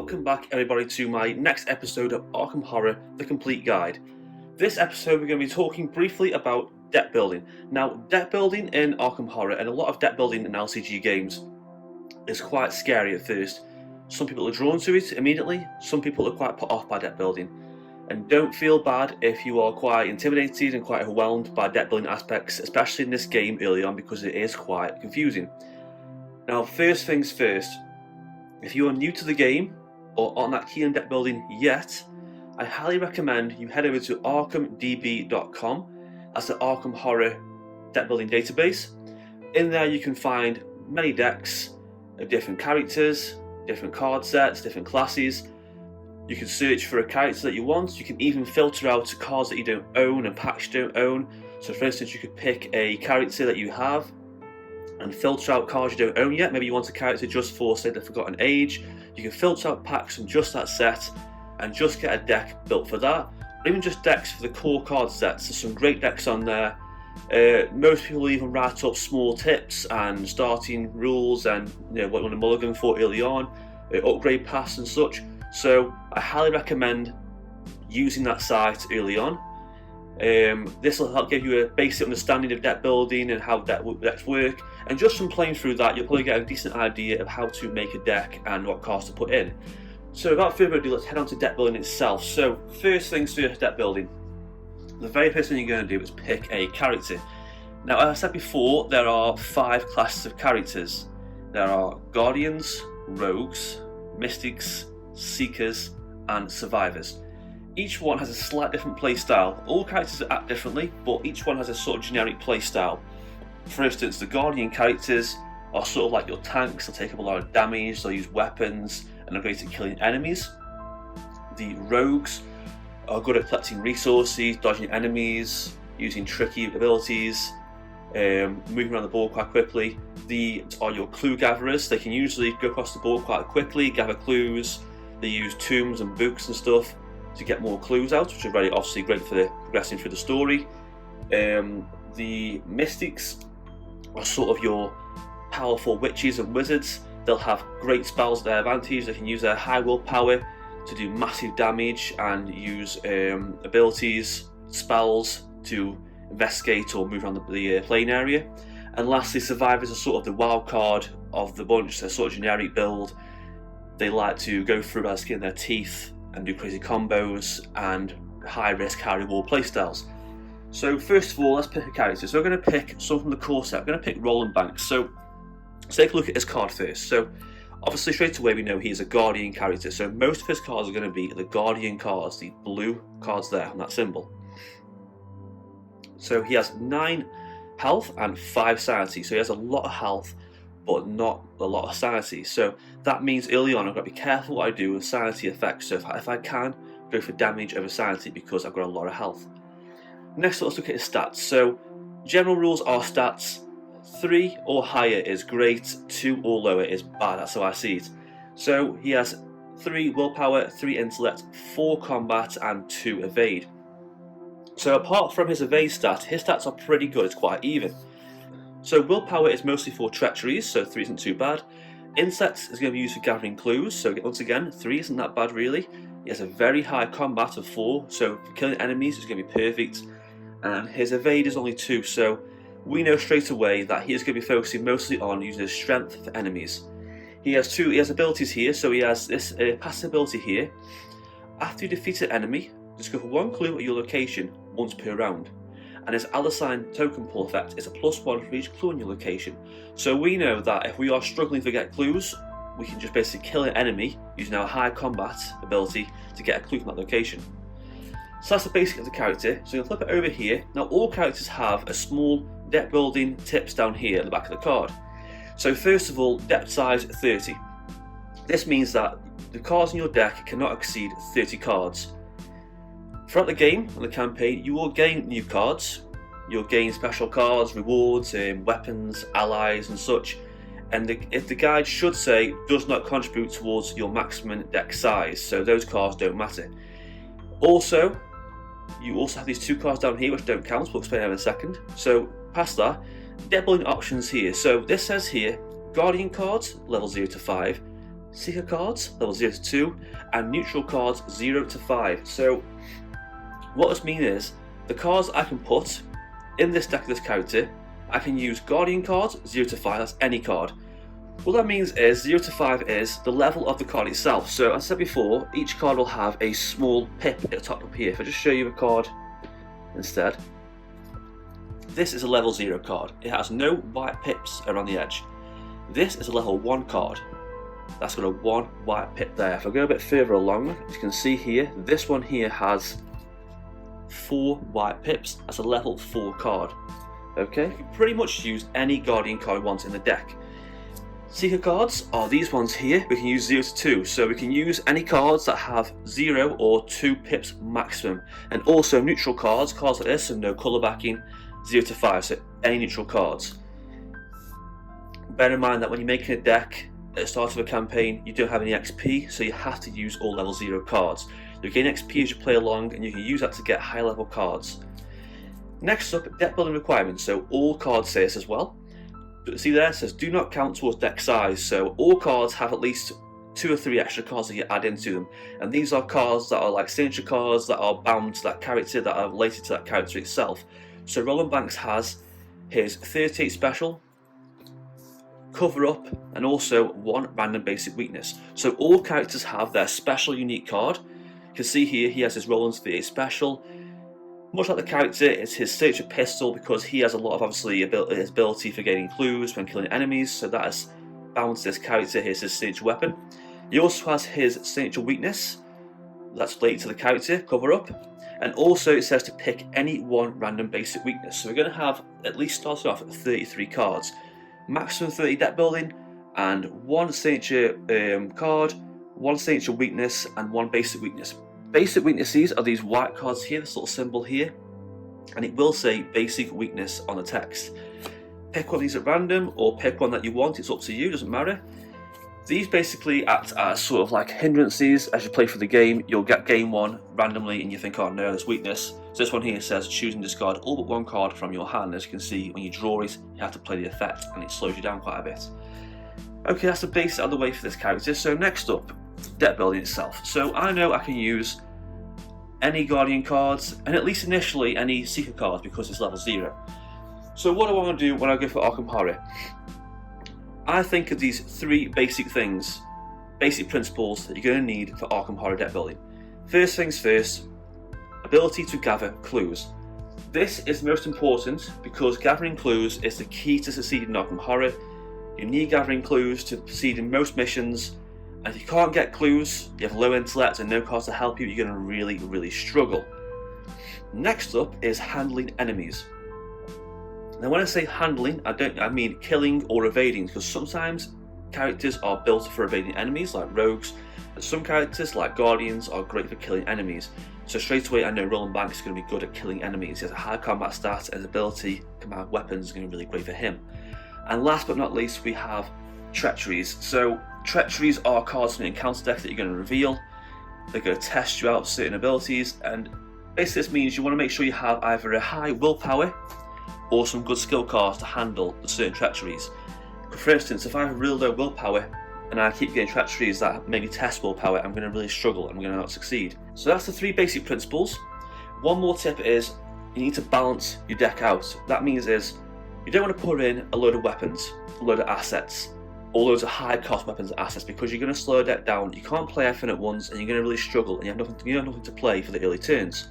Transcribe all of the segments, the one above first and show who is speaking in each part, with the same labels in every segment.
Speaker 1: welcome back everybody to my next episode of Arkham Horror, The Complete Guide. This episode we're going to be talking briefly about deck building. Now, deck building in Arkham Horror and a lot of deck building in LCG games is quite scary at first. Some people are drawn to it immediately, some people are quite put off by deck building. And don't feel bad if you are quite intimidated and quite overwhelmed by deck building aspects, especially in this game early on, because it is quite confusing. Now, first things first, if you are new to the game or aren't that keen on deck building yet, I highly recommend you head over to arkhamdb.com. That's the Arkham Horror deck building database. In there you can find many decks of different characters, different card sets, different classes. You can search for a character that you want. You can even filter out cards that you don't own and packs you don't own. So for instance, you could pick a character that you have and filter out cards you don't own yet. Maybe you want a character just for, say, the Forgotten Age. You can filter out packs from just that set and just get a deck built for that. Or even just decks for the core card sets. There's some great decks on there. Most people even write up small tips and starting rules and what you want to mulligan for early on, upgrade paths and such. So I highly recommend using that site early on. This will help give you a basic understanding of deck building and how decks work, and just from playing through that you'll probably get a decent idea of how to make a deck and what cards to put in. So without further ado, let's head on to deck building itself. So first things first, deck building. The very first thing you're going to do is pick a character. Now, as I said before, there are 5 classes of characters. There are Guardians, Rogues, Mystics, Seekers and Survivors. Each one has a slight different play style. All characters act differently, but each one has a sort of generic play style. For instance, the Guardian characters are sort of like your tanks. They'll take up a lot of damage, they'll use weapons and are great at killing enemies. The Rogues are good at collecting resources, dodging enemies, using tricky abilities, moving around the board quite quickly. These are your clue gatherers. They can usually go across the board quite quickly, gather clues. They use tombs and books and stuff to get more clues out, which are very obviously great for progressing through the story. The Mystics are sort of your powerful witches and wizards. They'll have great spells at their advantage. They can use their high willpower to do massive damage and use abilities, spells to investigate or move around the playing area. And lastly, Survivors are sort of the wild card of the bunch. They're sort of generic build. They like to go through by the skin of their teeth and do crazy combos and high risk, high reward playstyles. So first of all, let's pick a character. So we're going to pick someone from the core set. We're going to pick Roland Banks. So let's take a look at his card first. So obviously straight away we know he is a Guardian character. So most of his cards are going to be the Guardian cards, the blue cards there on that symbol. So he has 9 health and 5 sanity. So he has a lot of health, but not a lot of sanity. So that means early on I've got to be careful what I do with sanity effects. So if I can, go for damage over sanity because I've got a lot of health. Next, let's look at his stats. So general rules are stats. 3 or higher is great, 2 or lower is bad. That's how I see it. So he has 3 willpower, 3 intellect, 4 combat and 2 evade. So apart from his evade stat, his stats are pretty good. It's quite even. So willpower is mostly for treacheries, so 3 isn't too bad. Intellect is going to be used for gathering clues, so once again, 3 isn't that bad really. He has a very high combat of 4, so for killing enemies it's going to be perfect. And his evade is only 2, so we know straight away that he is going to be focusing mostly on using his strength for enemies. He has abilities here, so he has this passive ability here. After you defeat an enemy, discover 1 clue at your location once per round. And his Alasine token pull effect is a +1 for each clue in your location. So we know that if we are struggling to get clues, we can just basically kill an enemy using our high combat ability to get a clue from that location. So that's the basic of the character. So I'm going to flip it over here. Now all characters have a small deck building tips down here at the back of the card. So first of all, depth size 30. This means that the cards in your deck cannot exceed 30 cards. Throughout the game and the campaign, you will gain new cards. You'll gain special cards, rewards, weapons, allies and such. And if the guide should say does not contribute towards your maximum deck size, so those cards don't matter. Also, you also have these 2 cards down here which don't count. We'll explain in a second. So past that, deck building options here. So this says here, Guardian cards level 0 to 5, Seeker cards, level 0 to 2, and neutral cards 0 to 5. So what this means is, the cards I can put in this deck of this character, I can use Guardian cards 0 to 5, that's any card. What that means is 0 to 5 is the level of the card itself. So as I said before, each card will have a small pip at the top up here. If I just show you a card instead, this is a level 0 card. It has no white pips around the edge. This is a level 1 card. That's got a 1 white pip there. If I go a bit further along, as you can see here, this one here has 4 white pips. That's a level 4 card. Okay, you can pretty much use any Guardian card you want in the deck. Seeker cards are these ones here. We can use 0 to 2, so we can use any cards that have 0 or 2 pips maximum. And also neutral cards, cards like this, so no colour backing, 0 to 5, so any neutral cards. Bear in mind that when you're making a deck at the start of a campaign, you don't have any XP, so you have to use all level 0 cards. You gain XP as you play along, and you can use that to get high level cards. Next up, deck building requirements, so all cards say this as well. See there, it says do not count towards deck size, so all cards have at least 2 or 3 extra cards that you add into them, and these are cards that are like signature cards that are bound to that character, that are related to that character itself. So Roland Banks has his 38 special, cover up, and also 1 random basic weakness. So all characters have their special unique card. You can see here he has his Roland's 38 special. Much like the character, it's his signature pistol because he has a lot of obviously his ability for gaining clues when killing enemies, so that is bound to this character. Here's his signature weapon. He also has his signature weakness that's related to the character, cover up, and also it says to pick any 1 random basic weakness. So we're going to have at least starting off at 33 cards, maximum 30 deck building, and 1 signature card, 1 signature weakness, and 1 basic weakness. Basic weaknesses are these white cards here, this little symbol here, and it will say basic weakness on the text. Pick one of these at random, or pick one that you want, it's up to you, doesn't matter. These basically act as sort of like hindrances as you play through the game. You'll get game 1 randomly and you think, oh no, there's weakness. So this one here says choose and discard all but 1 card from your hand. As you can see, when you draw it, you have to play the effect and it slows you down quite a bit. Okay, that's the basic out of the way for this character. So next up, deck building itself. So I know I can use any Guardian cards, and at least initially any Seeker cards because it's level 0. So what do I want to do when I go for Arkham Horror? I think of these 3 basic things, basic principles that you're going to need for Arkham Horror deck building. First things first, ability to gather clues. This is most important because gathering clues is the key to succeeding in Arkham Horror. You need gathering clues to succeed in most missions, and if you can't get clues, you have low intellect and no cards to help you, you're going to really struggle. Next up is handling enemies. Now when I say handling, I mean killing or evading, because sometimes characters are built for evading enemies like rogues, and some characters like Guardians are great for killing enemies. So straight away I know Roland Banks is going to be good at killing enemies. He has a high combat stat and his ability to command weapons is going to be really great for him. And last but not least, we have treacheries. So treacheries are cards from the encounter deck that you're going to reveal. They're going to test you out certain abilities, and basically this means you want to make sure you have either a high willpower or some good skill cards to handle the certain treacheries. For instance, if I have real low willpower and I keep getting treacheries that make me test willpower, I'm going to really struggle and I'm going to not succeed. So that's the 3 basic principles. One more tip is you need to balance your deck out. That means is you don't want to put in a load of weapons, a load of assets, all those are high cost weapons and assets, because you're going to slow your deck down. You can't play everything at once and you're going to really struggle and you have nothing to play for the early turns.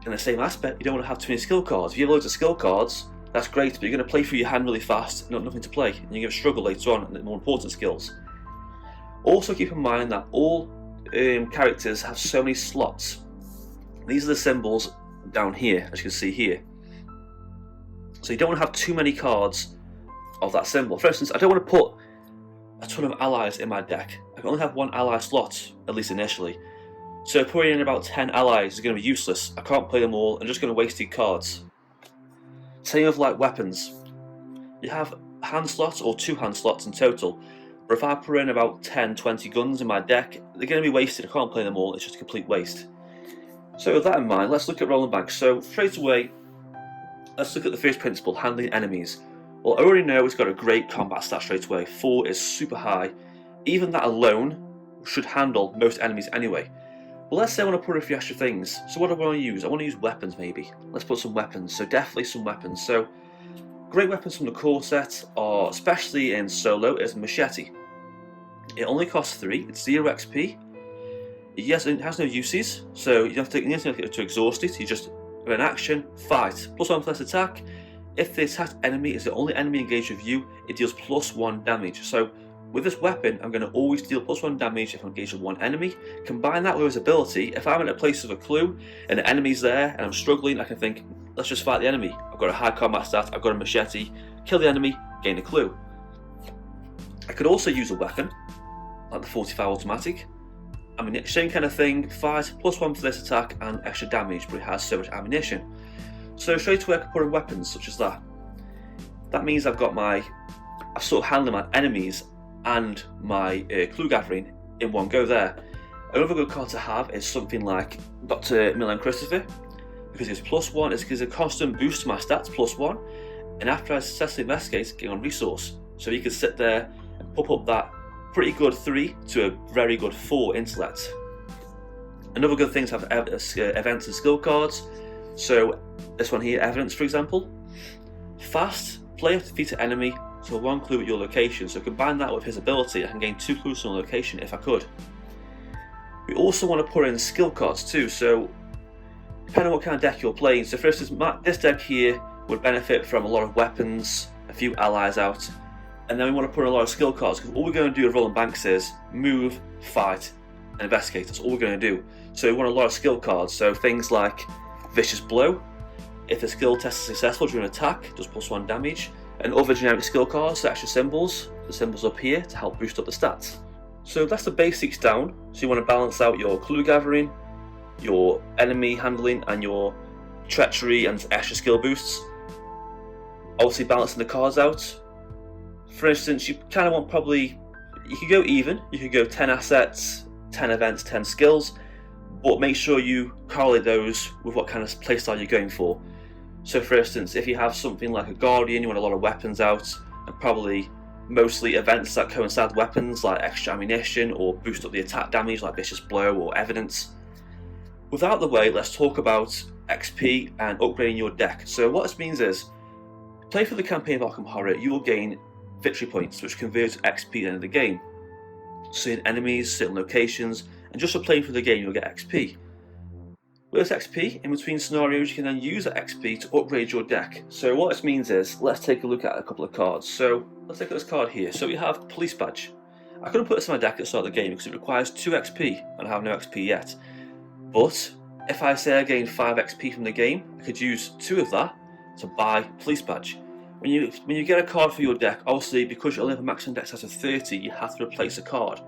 Speaker 1: In the same aspect, you don't want to have too many skill cards. If you have loads of skill cards, that's great, but you're going to play through your hand really fast and not nothing to play, and you're going to struggle later on in the more important skills. Also keep in mind that all characters have so many slots. These are the symbols down here, as you can see here. So you don't want to have too many cards of that symbol. For instance, I don't want to put a ton of allies in my deck. I can only have 1 ally slot, at least initially. So putting in about 10 allies is going to be useless. I can't play them all, I'm just going to waste these cards. Same with like weapons. You have hand slots or 2 hand slots in total, but if I put in about 10-20 guns in my deck, they're going to be wasted. I can't play them all, it's just a complete waste. So with that in mind, let's look at Roland Banks. So straight away, let's look at the first principle, handling enemies. Well, I already know it's got a great combat stat straight away. 4 is super high, even that alone should handle most enemies anyway. But let's say I want to put a few extra things. So what do I want to use? I want to use weapons maybe. Let's put some weapons. So definitely some weapons. So great weapons from the core set are, especially in solo, is machete. It only costs 3, it's 0 XP. Yes, it has no uses, so you don't have to exhaust it. You just, an action, fight. +1 plus attack. If the attacked enemy is the only enemy engaged with you, it deals +1 damage. So with this weapon, I'm going to always deal +1 damage if I'm engaged with one enemy. Combine that with his ability, if I'm in a place with a clue and the enemy's there and I'm struggling, I can think, let's just fight the enemy. I've got a high combat stat, I've got a machete, kill the enemy, gain a clue. I could also use a weapon, like the 45 automatic. I mean, same kind of thing, fight, +1 for this attack and extra damage, but it has so much ammunition. So straight away I can put in weapons such as that. That means I've sort of handled my enemies and my clue gathering in one go there. Another good card to have is something like Dr. Milan Christopher, because it's +1, it gives a constant boost to my stats, +1, and after I successfully investigate, gain on resource. So you can sit there and pop up that pretty good 3 to a very good 4 intellect. Another good thing is to have events and skill cards. So this one here, evidence for example. Fast, player to defeat an enemy to 1 clue at your location. So combine that with his ability, I can gain 2 clues from a location if I could. We also want to put in skill cards too, so depending on what kind of deck you're playing. So for instance, this deck here would benefit from a lot of weapons, a few allies out, and then we want to put in a lot of skill cards, because all we're going to do with rolling banks is move, fight, and investigate. That's all we're going to do. So we want a lot of skill cards, so things like Vicious Blow. If the skill test is successful during an attack, it does +1 damage. And other generic skill cards, the extra symbols, the symbols up here to help boost up the stats. So that's the basics down. So you want to balance out your clue gathering, your enemy handling, and your treachery and extra skill boosts. Obviously balancing the cards out. For instance, you kind of want you could go even, you could go 10 assets, 10 events, 10 skills, but make sure you correlate those with what kind of playstyle you're going for. So for instance, if you have something like a Guardian, you want a lot of weapons out, and probably mostly events that coincide with weapons like extra ammunition or boost up the attack damage like Vicious Blow or Evidence. With that out of the way, let's talk about XP and upgrading your deck. So what this means is, play through the campaign of Arkham Horror, you will gain victory points which convert to XP at the end of the game. Certain enemies, certain locations, and just for playing through the game you'll get XP. With this XP, in between scenarios, you can then use that XP to upgrade your deck. So what this means is, let's take a look at a couple of cards. So let's take this card here. So we have Police Badge. I couldn't put this in my deck at the start of the game because it requires 2 XP, and I have no XP yet. But if I say I gain 5 XP from the game, I could use 2 of that to buy Police Badge. When you get a card for your deck, obviously because you only have a maximum deck size of 30, you have to replace a card.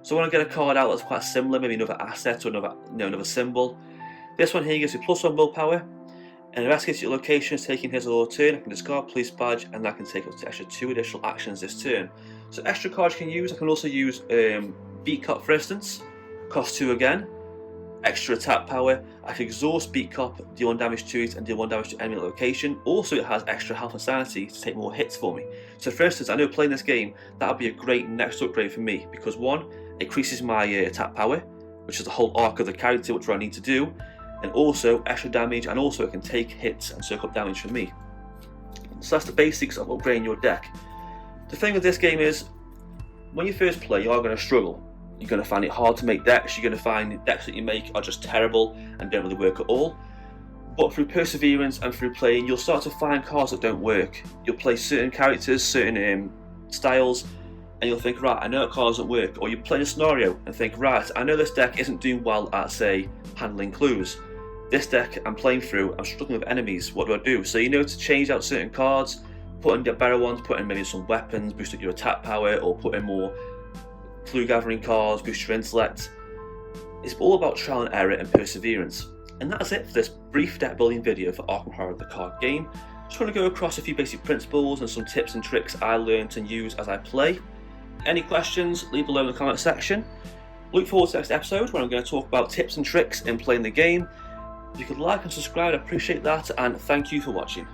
Speaker 1: So when I get a card out that's quite similar, maybe another asset or another symbol. This one here gives you +1 willpower, and investigates your location, taking his or her turn. I can discard Police Badge, and that can take up to extra 2 additional actions this turn. So extra cards you can use. I can also use Beat Cop, for instance, cost 2 again. Extra attack power. I can exhaust Beat Cop, deal 1 damage to it, and deal 1 damage to enemy location. Also, it has extra health and sanity to take more hits for me. So, for instance, I know playing this game, that would be a great next upgrade for me because 1, it increases my attack power, which is the whole arc of the character, which I need to do, and also extra damage, and also it can take hits and soak up damage from me. So that's the basics of upgrading your deck. The thing with this game is, when you first play, you are going to struggle. You're going to find it hard to make decks. You're going to find decks that you make are just terrible and don't really work at all. But through perseverance and through playing, you'll start to find cards that don't work. You'll play certain characters, certain styles, and you'll think, right, I know that card doesn't work. Or you play a scenario and think, right, I know this deck isn't doing well at, say, handling clues. This deck I'm playing through, I'm struggling with enemies. What do I do? So you know to change out certain cards, put in better ones, put in maybe some weapons, boost up your attack power, or put in more clue gathering cards, boost your intellect. It's all about trial and error and perseverance. And that's it for this brief deck building video for Arkham Horror the card game. Just want to go across a few basic principles and some tips and tricks I learned and use as I play. Any questions, leave below in the comment section. Look forward to the next episode where I'm going to talk about tips and tricks in playing the game. If you could like and subscribe, I'd appreciate that, and thank you for watching.